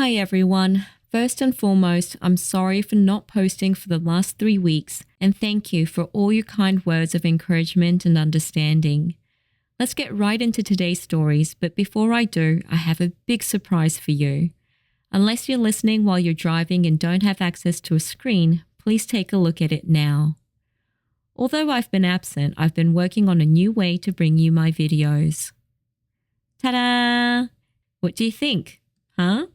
Hi everyone. First and foremost, I'm sorry for not posting for the last 3 weeks, and thank you for all your kind words of encouragement and understanding. Let's get right into today's stories, but before I do, I have a big surprise for you. Unless you're listening while you're driving and don't have access to a screen, please take a look at it now. Although I've been absent, I've been working on a new way to bring you my videos. Ta-da! What do you think? Huh?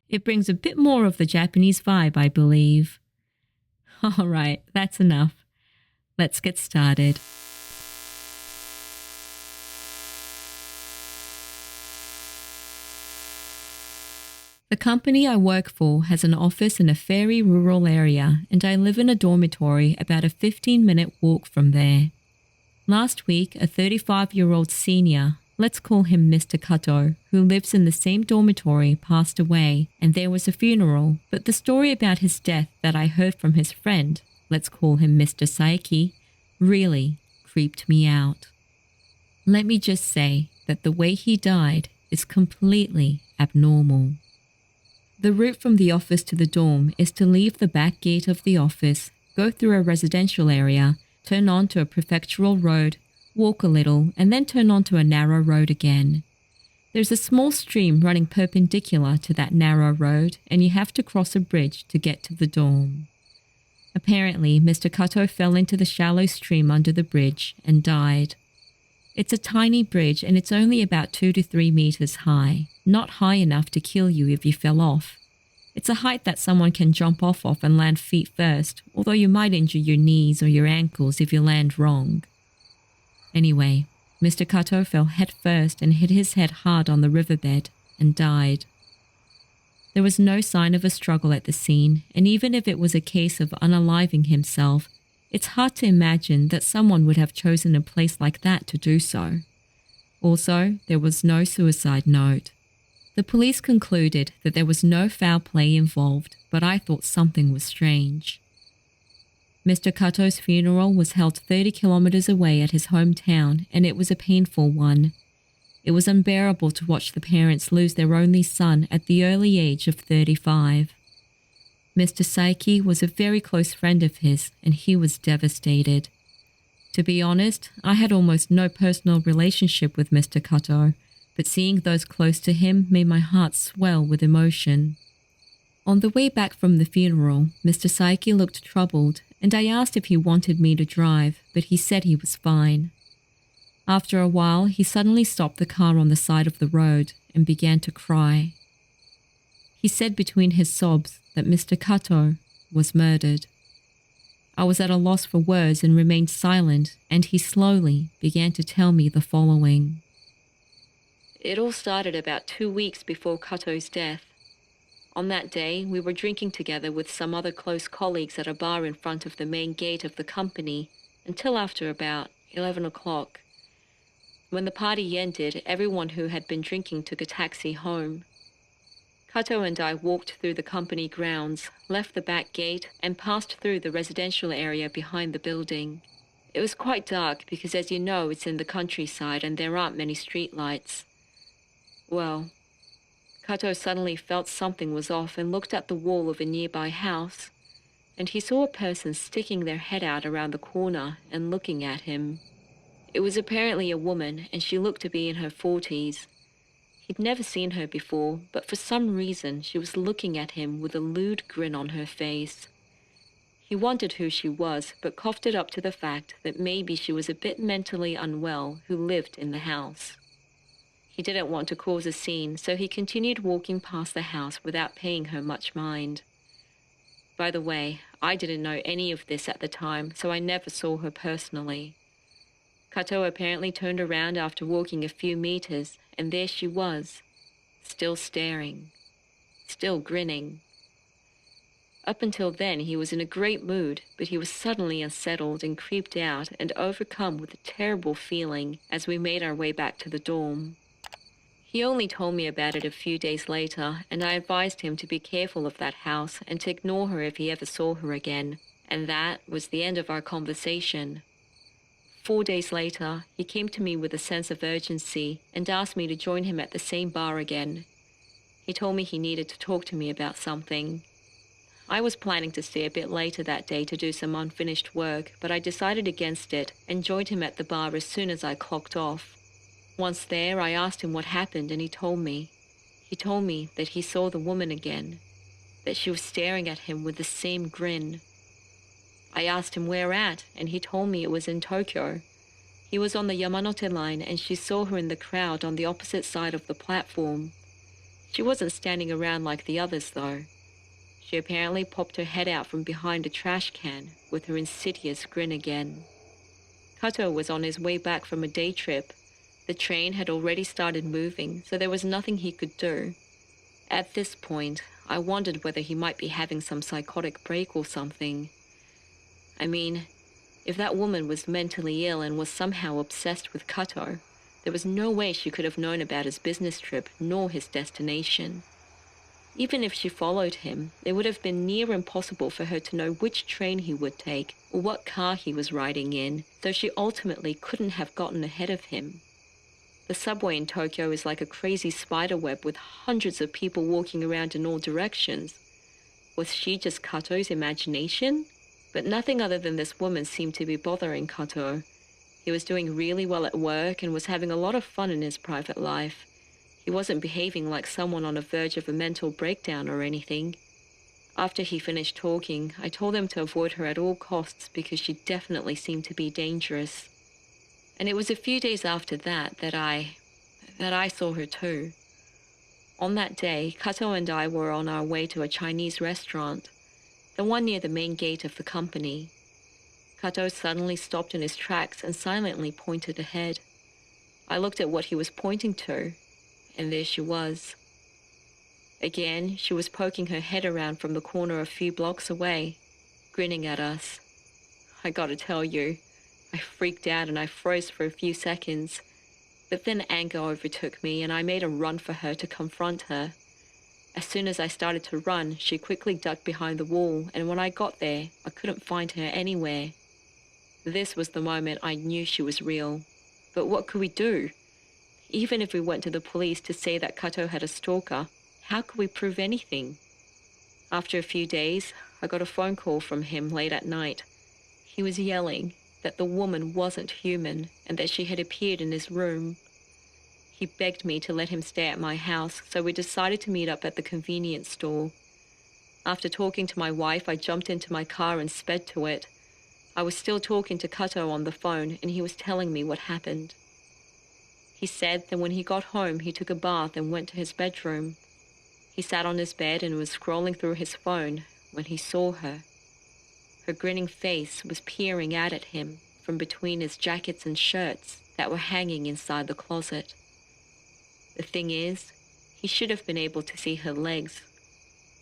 It brings a bit more of the Japanese vibe, I believe. Alright, that's enough. Let's get started. The company I work for has an office in a very rural area, and I live in a dormitory about a 15-minute walk from there. Last week, a 35-year-old senior, let's call him Mr. Kato, who lives in the same dormitory, passed away, and there was a funeral, but the story about his death that I heard from his friend, let's call him Mr. Saiki, really creeped me out. Let me just say that the way he died is completely abnormal. The route from the office to the dorm is to leave the back gate of the office, go through a residential area, turn onto a prefectural road, walk a little, and then turn onto a narrow road again. There's a small stream running perpendicular to that narrow road, and you have to cross a bridge to get to the dorm. Apparently, Mr. Kato fell into the shallow stream under the bridge and died. It's a tiny bridge and it's only about 2 to 3 meters high, not high enough to kill you if you fell off. It's a height that someone can jump off of and land feet first, although you might injure your knees or your ankles if you land wrong. Anyway, Mr. Kato fell head first and hit his head hard on the riverbed and died. There was no sign of a struggle at the scene, and even if it was a case of unaliving himself, it's hard to imagine that someone would have chosen a place like that to do so. Also, there was no suicide note. The police concluded that there was no foul play involved, but I thought something was strange. Mr. Kato's funeral was held 30 kilometers away at his hometown, and it was a painful one. It was unbearable to watch the parents lose their only son at the early age of 35. Mr. Saiki was a very close friend of his, and he was devastated. To be honest, I had almost no personal relationship with Mr. Kato, but seeing those close to him made my heart swell with emotion. On the way back from the funeral, Mr. Saiki looked troubled, and I asked if he wanted me to drive, but he said he was fine. After a while, he suddenly stopped the car on the side of the road and began to cry. He said between his sobs that Mr. Kato was murdered. I was at a loss for words and remained silent, and he slowly began to tell me the following. It all started about 2 weeks before Kato's death. On that day, we were drinking together with some other close colleagues at a bar in front of the main gate of the company until after about 11 o'clock. When the party ended, everyone who had been drinking took a taxi home. Kato and I walked through the company grounds, left the back gate, and passed through the residential area behind the building. It was quite dark because, as you know, it's in the countryside and there aren't many streetlights. Well, Kato suddenly felt something was off and looked at the wall of a nearby house, and he saw a person sticking their head out around the corner and looking at him. It was apparently a woman, and she looked to be in her 40s. He'd never seen her before, but for some reason she was looking at him with a lewd grin on her face. He wondered who she was, but coughed it up to the fact that maybe she was a bit mentally unwell who lived in the house. He didn't want to cause a scene, so he continued walking past the house without paying her much mind. By the way, I didn't know any of this at the time, so I never saw her personally. Kato apparently turned around after walking a few meters, and there she was, still staring, still grinning. Up until then, he was in a great mood, but he was suddenly unsettled and creeped out and overcome with a terrible feeling as we made our way back to the dorm. He only told me about it a few days later, and I advised him to be careful of that house and to ignore her if he ever saw her again, and that was the end of our conversation. 4 days later, he came to me with a sense of urgency and asked me to join him at the same bar again. He told me he needed to talk to me about something. I was planning to stay a bit later that day to do some unfinished work, but I decided against it and joined him at the bar as soon as I clocked off. Once there, I asked him what happened, and he told me. He told me that he saw the woman again, that she was staring at him with the same grin. I asked him where at, and he told me it was in Tokyo. He was on the Yamanote line, and she saw her in the crowd on the opposite side of the platform. She wasn't standing around like the others, though. She apparently popped her head out from behind a trash can with her insidious grin again. Kato was on his way back from a day trip. The train had already started moving, so there was nothing he could do. At this point, I wondered whether he might be having some psychotic break or something. I mean, if that woman was mentally ill and was somehow obsessed with Kato, there was no way she could have known about his business trip nor his destination. Even if she followed him, it would have been near impossible for her to know which train he would take or what car he was riding in, so she ultimately couldn't have gotten ahead of him. The subway in Tokyo is like a crazy spider web with hundreds of people walking around in all directions. Was she just Kato's imagination? But nothing other than this woman seemed to be bothering Kato. He was doing really well at work and was having a lot of fun in his private life. He wasn't behaving like someone on the verge of a mental breakdown or anything. After he finished talking, I told him to avoid her at all costs because she definitely seemed to be dangerous. And it was a few days after that I saw her too. On that day, Kato and I were on our way to a Chinese restaurant, the one near the main gate of the company. Kato suddenly stopped in his tracks and silently pointed ahead. I looked at what he was pointing to, and there she was. Again, she was poking her head around from the corner a few blocks away, grinning at us. I gotta tell you, I freaked out and I froze for a few seconds. But then anger overtook me and I made a run for her to confront her. As soon as I started to run, she quickly ducked behind the wall, and when I got there, I couldn't find her anywhere. This was the moment I knew she was real. But what could we do? Even if we went to the police to say that Kato had a stalker, how could we prove anything? After a few days, I got a phone call from him late at night. He was yelling that the woman wasn't human and that she had appeared in his room. He begged me to let him stay at my house, so we decided to meet up at the convenience store. After talking to my wife, I jumped into my car and sped to it. I was still talking to Kato on the phone, and he was telling me what happened. He said that when he got home, he took a bath and went to his bedroom. He sat on his bed and was scrolling through his phone when he saw her. Her grinning face was peering out at him from between his jackets and shirts that were hanging inside the closet. The thing is, he should have been able to see her legs,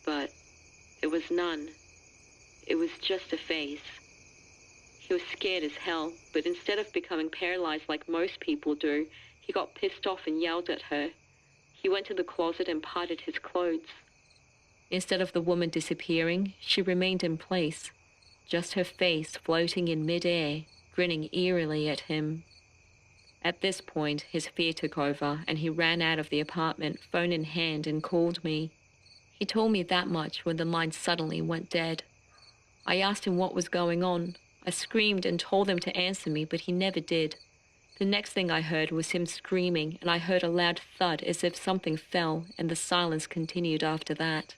but there was none. It was just a face. He was scared as hell, but instead of becoming paralyzed like most people do, he got pissed off and yelled at her. He went to the closet and parted his clothes. Instead of the woman disappearing, she remained in place, just her face floating in mid-air, grinning eerily at him. At this point, his fear took over, and he ran out of the apartment, phone in hand, and called me. He told me that much when the line suddenly went dead. I asked him what was going on. I screamed and told him to answer me, but he never did. The next thing I heard was him screaming, and I heard a loud thud as if something fell, and the silence continued after that.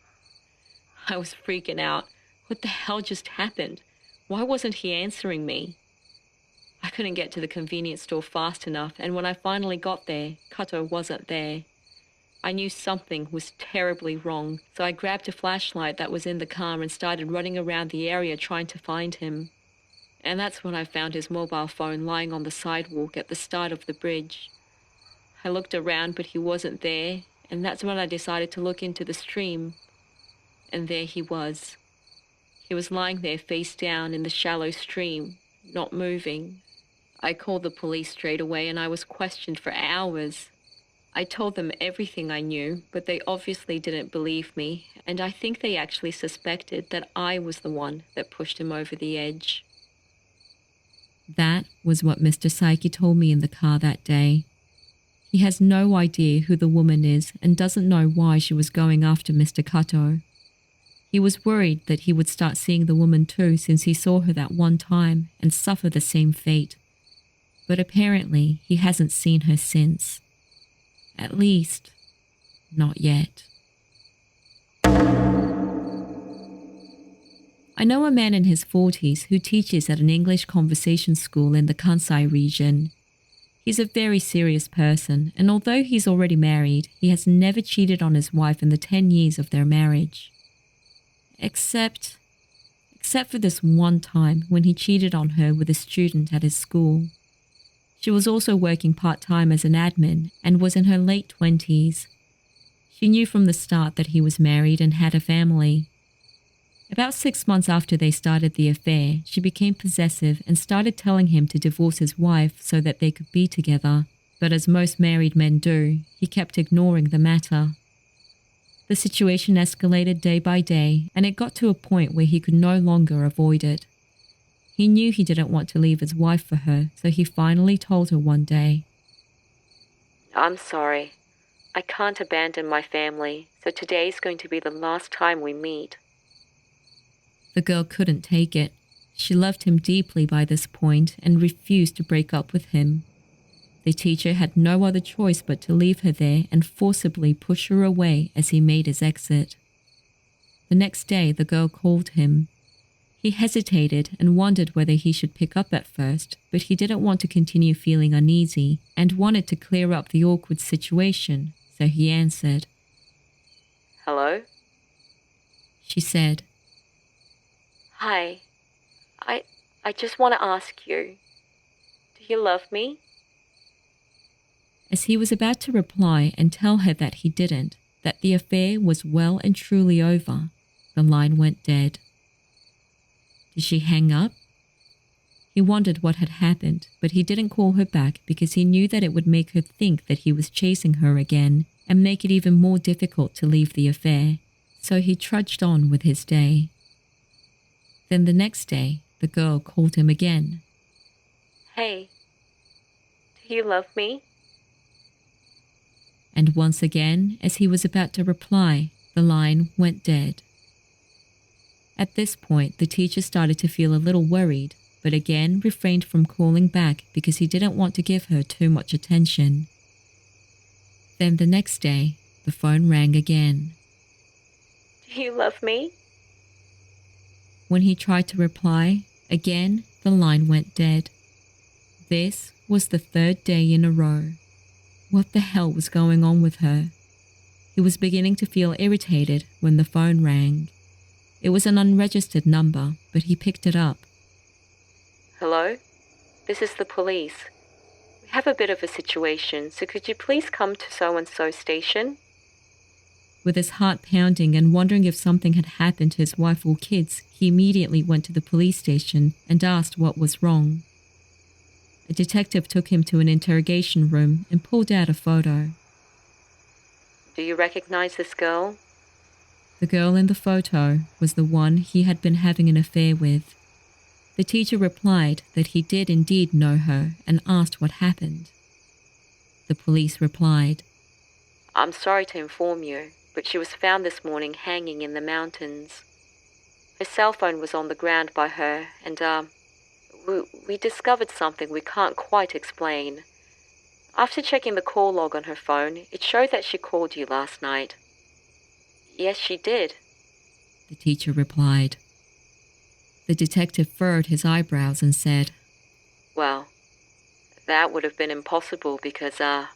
I was freaking out. What the hell just happened? Why wasn't he answering me? I couldn't get to the convenience store fast enough, and when I finally got there, Kato wasn't there. I knew something was terribly wrong, so I grabbed a flashlight that was in the car and started running around the area trying to find him. And that's when I found his mobile phone lying on the sidewalk at the start of the bridge. I looked around, but he wasn't there, and that's when I decided to look into the stream. And there he was. He was lying there face down in the shallow stream, not moving. I called the police straight away and I was questioned for hours. I told them everything I knew, but they obviously didn't believe me, and I think they actually suspected that I was the one that pushed him over the edge. That was what Mr. Saiki told me in the car that day. He has no idea who the woman is and doesn't know why she was going after Mr. Kato. He was worried that he would start seeing the woman too since he saw her that one time and suffer the same fate. But apparently he hasn't seen her since. At least, not yet. I know a man in his 40s who teaches at an English conversation school in the Kansai region. He's a very serious person, and although he's already married, he has never cheated on his wife in the 10 years of their marriage. Except for this one time when he cheated on her with a student at his school. She was also working part-time as an admin and was in her late 20s. She knew from the start that he was married and had a family. About 6 months after they started the affair, she became possessive and started telling him to divorce his wife so that they could be together. But as most married men do, he kept ignoring the matter. The situation escalated day by day, and it got to a point where he could no longer avoid it. He knew he didn't want to leave his wife for her, so he finally told her one day, "I'm sorry. I can't abandon my family, so today's going to be the last time we meet." The girl couldn't take it. She loved him deeply by this point and refused to break up with him. The teacher had no other choice but to leave her there and forcibly push her away as he made his exit. The next day, the girl called him. He hesitated and wondered whether he should pick up at first, but he didn't want to continue feeling uneasy and wanted to clear up the awkward situation, so he answered. "Hello?" She said, "Hi, I just want to ask you, do you love me?" As he was about to reply and tell her that he didn't, that the affair was well and truly over, the line went dead. Did she hang up? He wondered what had happened, but he didn't call her back because he knew that it would make her think that he was chasing her again and make it even more difficult to leave the affair, so he trudged on with his day. Then the next day, the girl called him again. "Hey, do you love me?" And once again, as he was about to reply, the line went dead. At this point, the teacher started to feel a little worried, but again refrained from calling back because he didn't want to give her too much attention. Then the next day, the phone rang again. "Do you love me?" When he tried to reply, again the line went dead. This was the third day in a row. What the hell was going on with her? He was beginning to feel irritated when the phone rang. It was an unregistered number, but he picked it up. "Hello? This is the police. We have a bit of a situation, so could you please come to so-and-so station?" With his heart pounding and wondering if something had happened to his wife or kids, he immediately went to the police station and asked what was wrong. A detective took him to an interrogation room and pulled out a photo. "Do you recognize this girl?" The girl in the photo was the one he had been having an affair with. The teacher replied that he did indeed know her and asked what happened. The police replied, "I'm sorry to inform you, but she was found this morning hanging in the mountains. Her cell phone was on the ground by her, and we discovered something we can't quite explain. After checking the call log on her phone, it showed that she called you last night." "Yes, she did," the teacher replied. The detective furrowed his eyebrows and said, "Well, that would have been impossible because the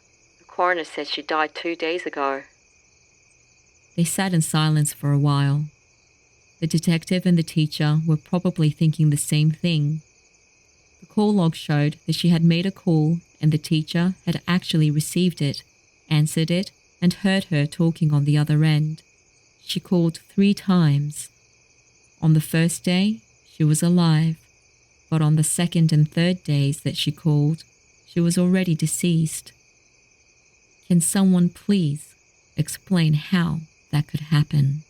coroner said she died 2 days ago." They sat in silence for a while. The detective and the teacher were probably thinking the same thing. The call log showed that she had made a call and the teacher had actually received it, answered it, and heard her talking on the other end. She called 3 times. On the first day, she was alive, but on the second and third days that she called, she was already deceased. Can someone please explain how that could happen?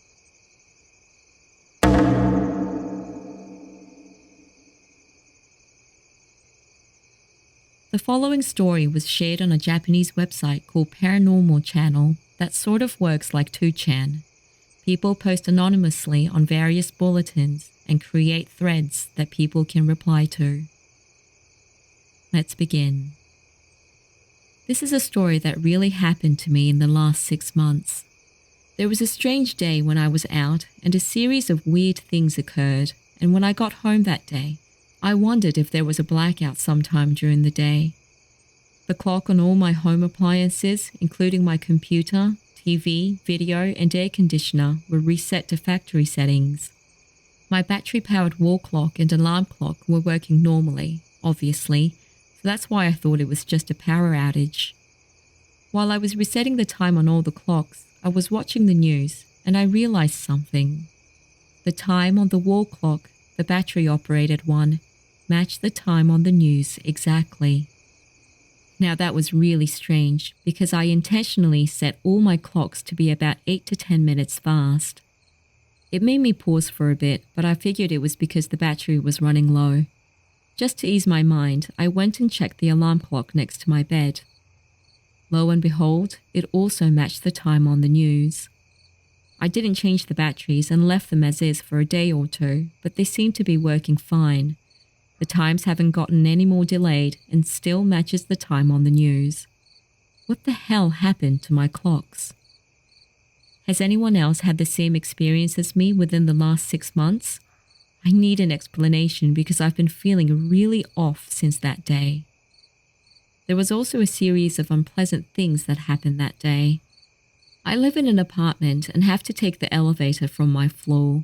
The following story was shared on a Japanese website called Paranormal Channel that sort of works like 2chan. People post anonymously on various bulletins and create threads that people can reply to. Let's begin. This is a story that really happened to me in the last 6 months. There was a strange day when I was out and a series of weird things occurred, and when I got home that day, I wondered if there was a blackout sometime during the day. The clock on all my home appliances, including my computer, TV, video, and air conditioner, were reset to factory settings. My battery-powered wall clock and alarm clock were working normally, obviously, so that's why I thought it was just a power outage. While I was resetting the time on all the clocks, I was watching the news, and I realized something. The time on the wall clock, the battery-operated one, matched the time on the news exactly. Now that was really strange because I intentionally set all my clocks to be about 8 to 10 minutes fast. It made me pause for a bit, but I figured it was because the battery was running low. Just to ease my mind, I went and checked the alarm clock next to my bed. Lo and behold, it also matched the time on the news. I didn't change the batteries and left them as is for a day or two, but they seemed to be working fine. The times haven't gotten any more delayed and still matches the time on the news. What the hell happened to my clocks? Has anyone else had the same experience as me within the last 6 months? I need an explanation because I've been feeling really off since that day. There was also a series of unpleasant things that happened that day. I live in an apartment and have to take the elevator from my floor.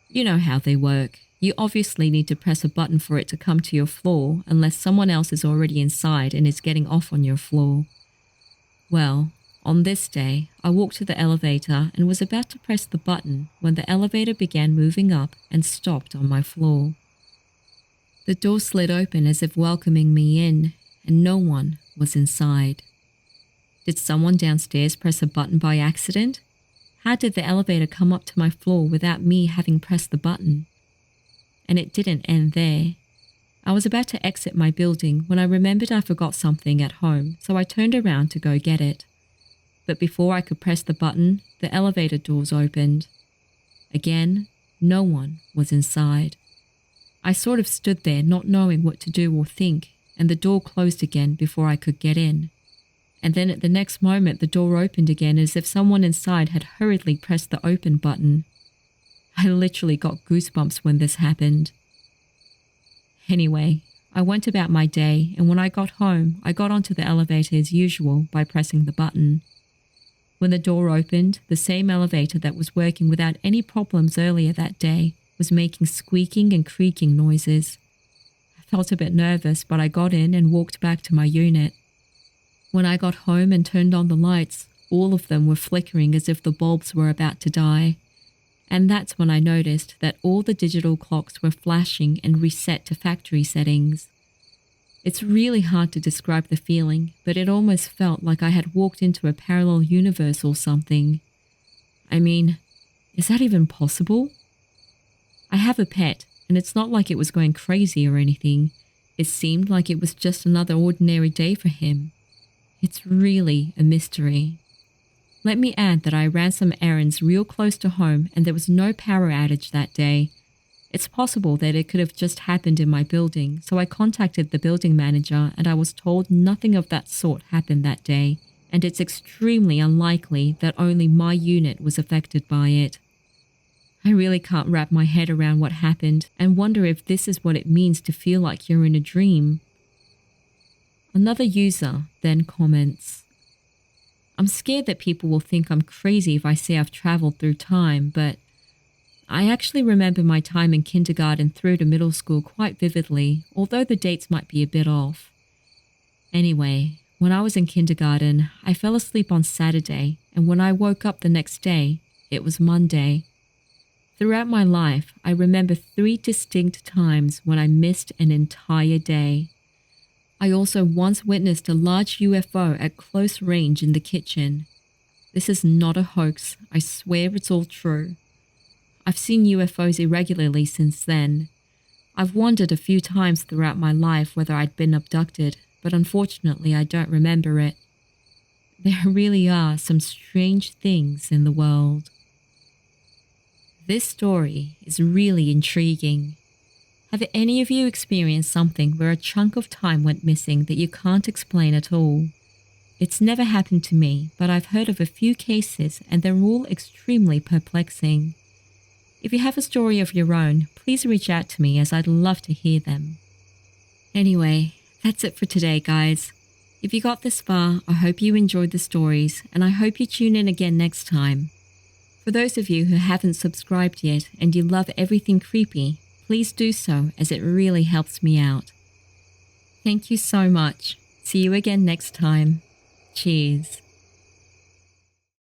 You know how they work. You obviously need to press a button for it to come to your floor unless someone else is already inside and is getting off on your floor. Well, on this day, I walked to the elevator and was about to press the button when the elevator began moving up and stopped on my floor. The door slid open as if welcoming me in, and no one was inside. Did someone downstairs press a button by accident? How did the elevator come up to my floor without me having pressed the button? And it didn't end there. I was about to exit my building when I remembered I forgot something at home, so I turned around to go get it. But before I could press the button, the elevator doors opened. Again, no one was inside. I sort of stood there not knowing what to do or think, and the door closed again before I could get in. And then at the next moment the door opened again as if someone inside had hurriedly pressed the open button. I literally got goosebumps when this happened. Anyway, I went about my day, and when I got home, I got onto the elevator as usual by pressing the button. When the door opened, the same elevator that was working without any problems earlier that day was making squeaking and creaking noises. I felt a bit nervous, but I got in and walked back to my unit. When I got home and turned on the lights, all of them were flickering as if the bulbs were about to die. And that's when I noticed that all the digital clocks were flashing and reset to factory settings. It's really hard to describe the feeling, but it almost felt like I had walked into a parallel universe or something. I mean, is that even possible? I have a pet, and it's not like it was going crazy or anything. It seemed like it was just another ordinary day for him. It's really a mystery. Let me add that I ran some errands real close to home and there was no power outage that day. It's possible that it could have just happened in my building, so I contacted the building manager and I was told nothing of that sort happened that day, and it's extremely unlikely that only my unit was affected by it. I really can't wrap my head around what happened and wonder if this is what it means to feel like you're in a dream. Another user then comments, I'm scared that people will think I'm crazy if I say I've traveled through time, but I actually remember my time in kindergarten through to middle school quite vividly, although the dates might be a bit off. Anyway, when I was in kindergarten, I fell asleep on Saturday, and when I woke up the next day, it was Monday. Throughout my life, I remember 3 distinct times when I missed an entire day. I also once witnessed a large UFO at close range in the kitchen. This is not a hoax, I swear it's all true. I've seen UFOs irregularly since then. I've wondered a few times throughout my life whether I'd been abducted, but unfortunately I don't remember it. There really are some strange things in the world. This story is really intriguing. Have any of you experienced something where a chunk of time went missing that you can't explain at all? It's never happened to me, but I've heard of a few cases and they're all extremely perplexing. If you have a story of your own, please reach out to me as I'd love to hear them. Anyway, that's it for today, guys. If you got this far, I hope you enjoyed the stories and I hope you tune in again next time. For those of you who haven't subscribed yet and you love everything creepy, please do so as it really helps me out. Thank you so much. See you again next time. Cheers.